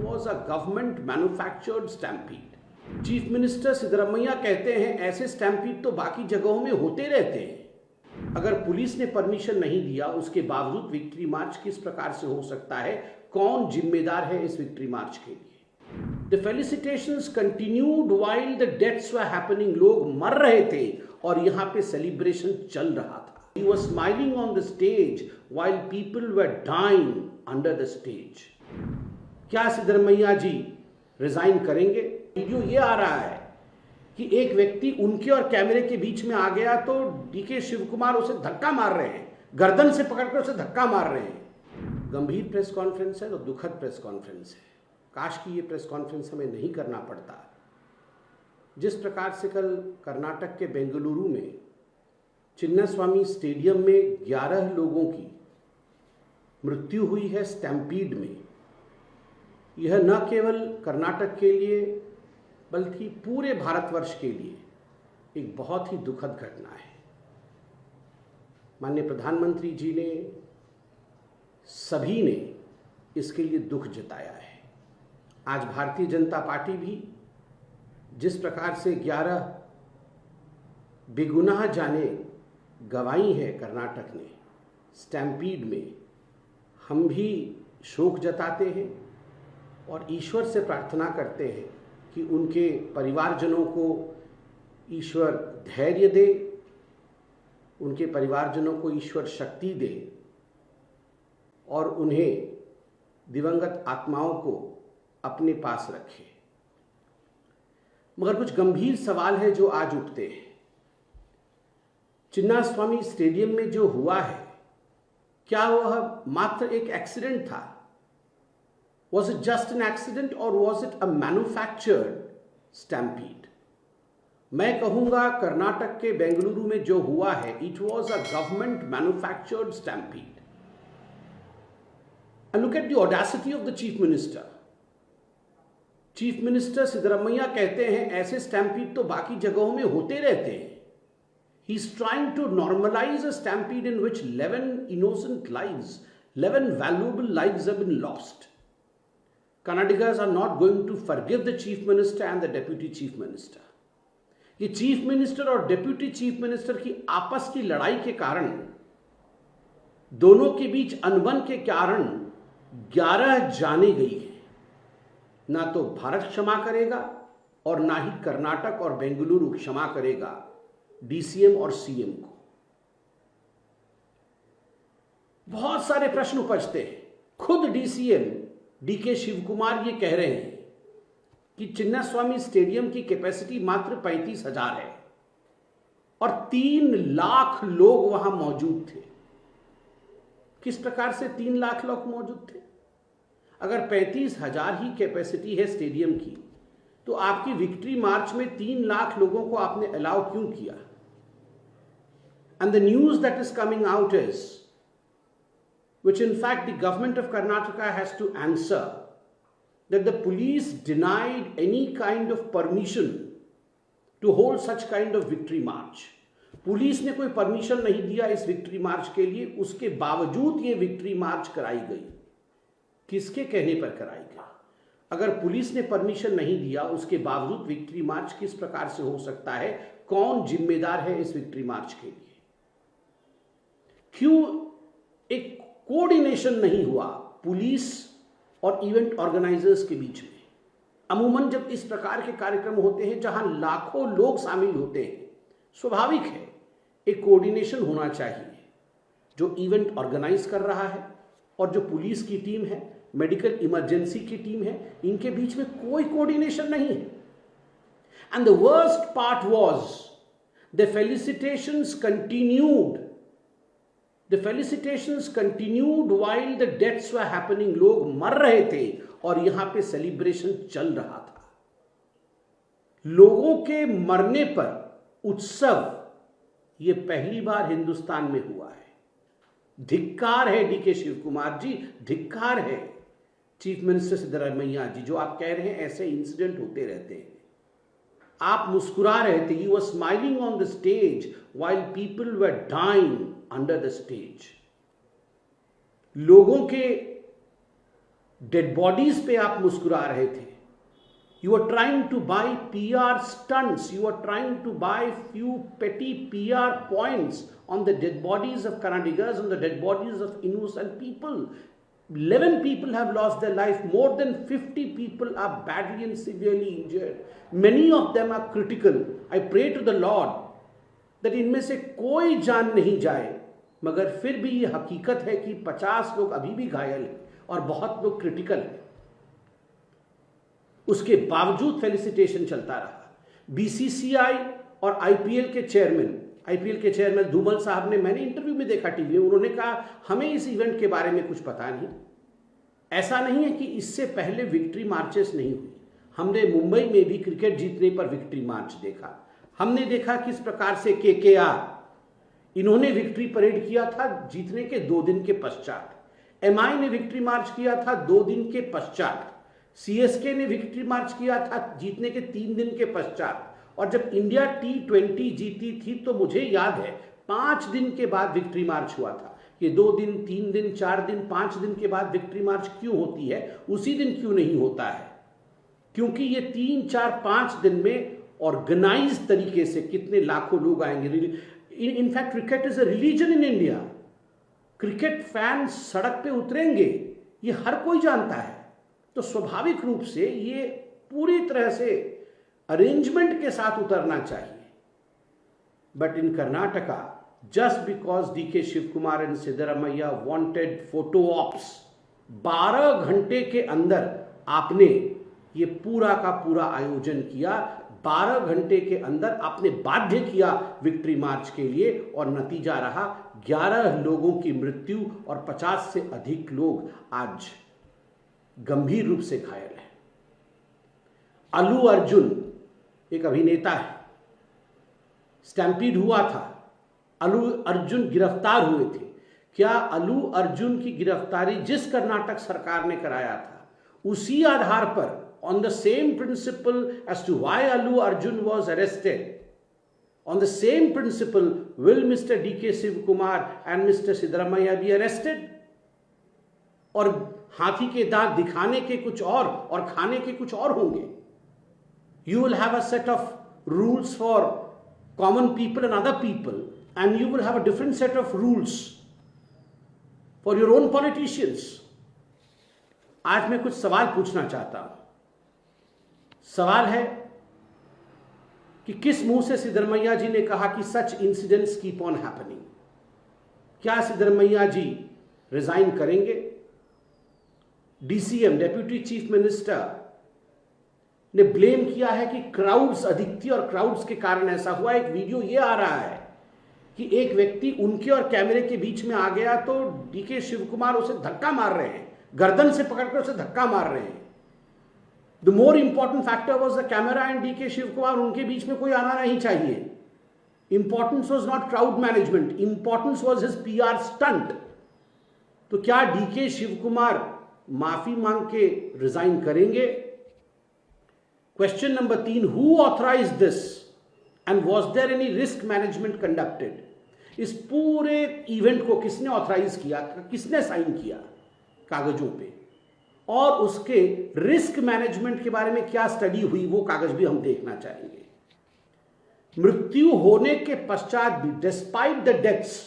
was a government manufactured stampede. Chief minister Siddaramaiah कहते हैं ऐसे स्टैम्पीड तो बाकी जगहों में होते रहते हैं। अगर पुलिस ने परमिशन नहीं दिया उसके बावजूद विक्ट्री मार्च किस प्रकार से हो सकता है? कौन जिम्मेदार है इस विक्ट्री मार्च के लिए? The felicitations continued while the deaths were happening. लोग मर रहे थे और यहाँ पे सेलिब्रेशन चल रहा था। He was smiling on the stage while people were dying under the stage. क्या सिद्धरमैया जी रिजाइन करेंगे? वीडियो ये आ रहा है कि एक व्यक्ति उनके और कैमरे के बीच में आ गया तो डीके शिव कुमार उसे धक्का मार रहे हैं, गर्दन से पकड़कर उसे धक्का मार रहे हैं। गंभीर प्रेस कॉन्फ्रेंस है और दुखद प्रेस कॉन्फ्रेंस है। काश कि ये प्रेस कॉन्फ्रेंस हमें नहीं करना पड़ता। जिस प्रकार से कल कर्नाटक के बेंगलुरु में चिन्नास्वामी स्टेडियम में 11 लोगों की मृत्यु हुई है स्टैम्पीड में, यह न केवल कर्नाटक के लिए बल्कि पूरे भारतवर्ष के लिए एक बहुत ही दुखद घटना है। माननीय प्रधानमंत्री जी ने, सभी ने इसके लिए दुख जताया है। आज भारतीय जनता पार्टी भी जिस प्रकार से 11 बेगुनाह जाने गंवाई है कर्नाटक ने स्टैम्पीड में, हम भी शोक जताते हैं और ईश्वर से प्रार्थना करते हैं कि उनके परिवारजनों को ईश्वर धैर्य दे, उनके परिवारजनों को ईश्वर शक्ति दे और उन्हें दिवंगत आत्माओं को अपने पास रखे। मगर कुछ गंभीर सवाल है जो आज उठते हैं। चिन्नास्वामी स्टेडियम में जो हुआ है, क्या वह मात्र एक एक्सीडेंट था? Was it just an accident or was it a manufactured stampede? मैं कहूंगा कर्नाटक के बेंगलुरु में जो हुआ है, it was a government manufactured stampede. And look at the audacity of the chief minister. Chief minister Siddaramaiah कहते हैं ऐसे स्टैम्पीड तो बाकी जगहों में होते रहते हैं। He is trying to normalize a stampede in which 11 innocent lives, 11 valuable lives have been lost. Kannadigas are not going to forgive the chief minister and the deputy chief minister. ये chief minister और deputy chief minister की आपस की लड़ाई के कारण, दोनों के बीच अनबन के कारण 11 जाने गई है। ना तो भारत क्षमा करेगा और ना ही कर्नाटक और बेंगलुरु क्षमा करेगा डीसीएम और सीएम को। बहुत सारे प्रश्न उपजते हैं। खुद डीसीएम डीके शिव कुमार ये कह रहे हैं कि चिन्नास्वामी स्टेडियम की कैपेसिटी मात्र 35,000 है और 3 लाख लोग वहां मौजूद थे। किस प्रकार से 3 लाख लोग मौजूद थे? अगर 35,000 ही कैपेसिटी है स्टेडियम की, तो आपकी विक्ट्री मार्च में 3 लाख लोगों को आपने अलाउ क्यों किया? And the news that is coming out is, which in fact the government of Karnataka has to answer, that the police denied any kind of permission to hold such kind of victory march. Police ने कोई permission नहीं दिया इस victory मार्च के लिए, उसके बावजूद ये विक्ट्री मार्च कराई गई। किसके कहने पर कराई गई? अगर पुलिस ने परमिशन नहीं दिया उसके बावजूद विक्ट्री मार्च किस प्रकार से हो सकता है? कौन जिम्मेदार है इस विक्ट्री मार्च के लिए? क्यों एक कोऑर्डिनेशन नहीं हुआ पुलिस और इवेंट ऑर्गेनाइजर्स के बीच में? अमूमन जब इस प्रकार के कार्यक्रम होते हैं जहां लाखों लोग शामिल होते हैं, स्वाभाविक है एक कोऑर्डिनेशन होना चाहिए। जो इवेंट ऑर्गेनाइज कर रहा है और जो पुलिस की टीम है, मेडिकल इमरजेंसी की टीम है, इनके बीच में कोई कोऑर्डिनेशन नहीं है। And the worst part was the felicitations continued. The felicitations continued while the deaths were happening. लोग मर रहे थे और यहां पे सेलिब्रेशन चल रहा था। लोगों के मरने पर उत्सव ये पहली बार हिंदुस्तान में हुआ है। धिक्कार है डीके शिव कुमार जी, धिक्कार है चीफ मिनिस्टर सिद्धरमैया जी, जो आप कह रहे हैं ऐसे इंसिडेंट होते रहते हैं। आप मुस्कुरा रहे थे, you were smiling on the stage while people were dying under the stage. लोगों के डेड बॉडीज पे आप मुस्कुरा रहे थे। You are trying to buy PR stunts. You are trying to buy few petty PR points on the dead bodies of Kannadigas, on the dead bodies of innocent people. 11 people have lost their life. More than 50 people are badly and severely injured. Many of them are critical. I pray to the Lord that इनमें से कोई जान नहीं जाए, मगर फिर भी ये हकीकत है कि 50 लोग अभी भी घायल हैं और बहुत लोग क्रिटिकल हैं। उसके बावजूद फेलिसिटेशन चलता रहा। बीसीसीआई और आईपीएल के चेयरमैन धूमल साहब ने, मैंने इंटरव्यू में देखा टीवी में, उन्होंने कहा हमें इस इवेंट के बारे में कुछ पता नहीं। ऐसा नहीं है कि इससे पहले विक्ट्री मार्चेस नहीं हुई। हमने मुंबई में भी क्रिकेट जीतने पर विक्ट्री मार्च देखा। हमने देखा किस प्रकार से केकेआर इन्होंने विक्ट्री परेड किया था जीतने के 2 दिन के पश्चात। एमआई ने विक्ट्री मार्च किया था 2 दिन के पश्चात। सीएसके ने विक्ट्री मार्च किया था जीतने के 3 दिन के पश्चात। और जब इंडिया T20 जीती थी तो मुझे याद है 5 दिन के बाद विक्ट्री मार्च हुआ था। ये 2 दिन, 3 दिन, 4 दिन, 5 दिन के बाद विक्ट्री मार्च क्यों होती है, उसी दिन क्यों नहीं होता है? क्योंकि ये 3, 4, 5 दिन में ऑर्गेनाइज तरीके से कितने लाखों लोग आएंगे। In fact cricket is a religion in India. Cricket fan सड़क पे उतरेंगे, ये हर कोई जानता है। तो स्वाभाविक रूप से ये पूरी तरह से अरेंजमेंट के साथ उतरना चाहिए। But in Karnataka, just because DK Shiv Kumar and Siddaramaiah wanted photo ops, 12 घंटे के अंदर आपने ये पूरा का पूरा आयोजन किया। 12 घंटे के अंदर आपने बाध्य किया विक्ट्री मार्च के लिए, और नतीजा रहा 11 लोगों की मृत्यु और 50 से अधिक लोग आज गंभीर रूप से घायल है। अल्लू अर्जुन एक अभिनेता है, स्टैम्पीड हुआ था, अल्लू अर्जुन गिरफ्तार हुए थे। क्या अल्लू अर्जुन की गिरफ्तारी जिस कर्नाटक सरकार ने कराया था, उसी आधार पर, on the same principle as to why Allu Arjun was arrested, on the same principle will Mr. D.K. Shiv Kumar and Mr. Siddaramaiah be arrested? और हाथी के दांत दिखाने के कुछ और खाने के कुछ और होंगे। You will have a set of rules for common people and other people, and you will have a different set of rules for your own politicians. आज मैं कुछ सवाल पूछना चाहता हूं। सवाल है कि किस मुंह से सिद्धरमैया जी ने कहा कि such incidents keep on happening? क्या सिद्धरमैया जी रिजाइन करेंगे? डीसीएम, डेप्यूटी चीफ मिनिस्टर, ने ब्लेम किया है कि क्राउड्स अधिक थी और क्राउड्स के कारण ऐसा हुआ। एक वीडियो ये आ रहा है कि एक व्यक्ति उनके और कैमरे के बीच में आ गया तो डीके शिव कुमार उसे धक्का मार रहे हैं, गर्दन से पकड़कर उसे धक्का मार रहे हैं। The more important factor was the camera and DK Shiv Kumar, उनके बीच में कोई आना नहीं चाहिए। Importance was not crowd management, importance was his PR stunt. तो क्या डीके शिव कुमार माफी मांग के रिजाइन करेंगे? Question number 3, who authorise this and was there any risk management conducted? इस पूरे इवेंट को किसने ऑथराइज किया, किसने साइन किया कागजों पे, और उसके रिस्क मैनेजमेंट के बारे में क्या स्टडी हुई, वो कागज भी हम देखना चाहेंगे। मृत्यु होने के पश्चात भी, despite the deaths,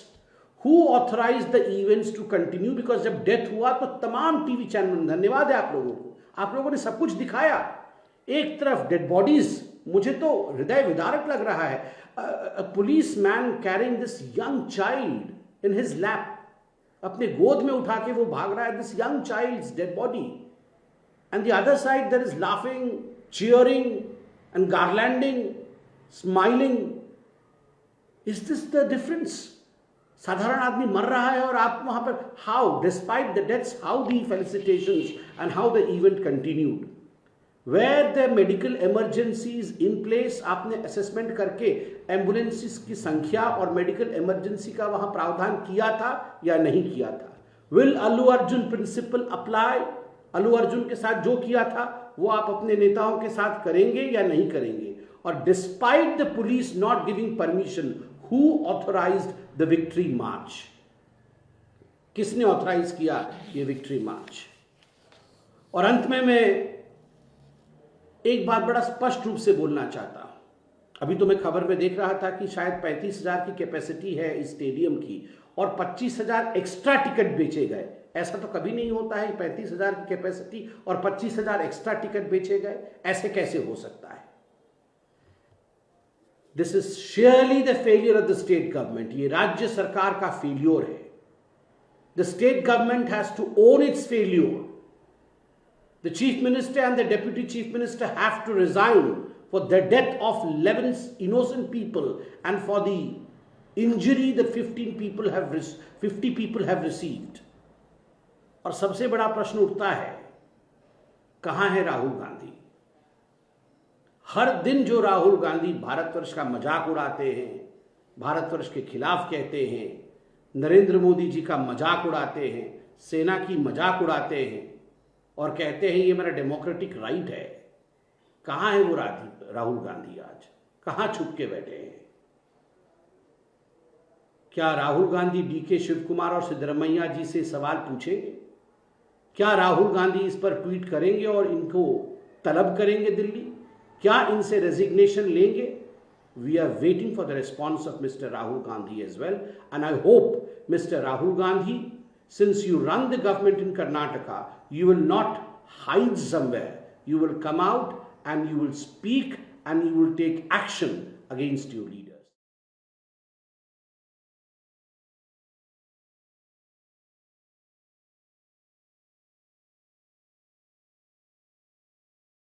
who authorise the events to continue? Because जब डेथ हुआ तो तमाम टीवी चैनल, धन्यवाद है आप लोगों को, आप लोगों ने सब कुछ दिखाया। एक तरफ डेड बॉडीज, मुझे तो हृदय विदारक लग रहा है। Policeman carrying this young child in his lap, अपने गोद में उठा के वो भाग रहा है, this young child's dead body, and the other side there is laughing, cheering and garlanding, smiling. Is this the difference? साधारण आदमी मर रहा है और आप वहां पर, how despite the deaths, how the felicitations and how the event continued? Where the medical emergencies in place, आपने असेसमेंट करके एम्बुलेंसेस की संख्या और मेडिकल इमरजेंसी का वहां प्रावधान किया था या नहीं किया था? Will Allu Arjun principal apply? Allu Arjun के साथ जो किया था वो आप अपने नेताओं के साथ करेंगे या नहीं करेंगे? और despite the police not giving permission, who authorised the victory march? किसने ऑथराइज किया ये विक्ट्री मार्च? और अंत में मैं एक बात बड़ा स्पष्ट रूप से बोलना चाहता हूं। अभी तो मैं खबर में देख रहा था कि शायद 35,000 की कैपेसिटी है इस स्टेडियम की और 25,000 एक्स्ट्रा टिकट बेचे गए। ऐसा तो कभी नहीं होता है, 35,000 की कैपेसिटी और 25,000 एक्स्ट्रा टिकट बेचे गए, ऐसे कैसे हो सकता है? This is sheerly the failure of the state government. ये राज्य सरकार का फेल्योर है। The state government has to own its failure. The chief minister and the deputy chief minister have to resign for the death of 11 innocent people and for the injury that 50 people have received. और सबसे बड़ा प्रश्न उठता है, कहां है राहुल गांधी? हर दिन जो राहुल गांधी भारतवर्ष का मजाक उड़ाते हैं, भारतवर्ष के खिलाफ कहते हैं, नरेंद्र मोदी जी का मजाक उड़ाते हैं, सेना की मजाक उड़ाते हैं और कहते हैं ये मेरा डेमोक्रेटिक राइट है। कहां है वो राहुल गांधी? आज कहां छुप के बैठे हैं? क्या राहुल गांधी डीके शिव कुमार और सिद्धरमैया जी से सवाल पूछेंगे? क्या राहुल गांधी इस पर ट्वीट करेंगे और इनको तलब करेंगे दिल्ली? क्या इनसे रेजिग्नेशन लेंगे? We are waiting for the response of mister Rahul Gandhi as well, and I hope mister Rahul Gandhi, since you run the government in Karnataka, you will not hide somewhere. You will come out and you will speak and you will take action against your leader.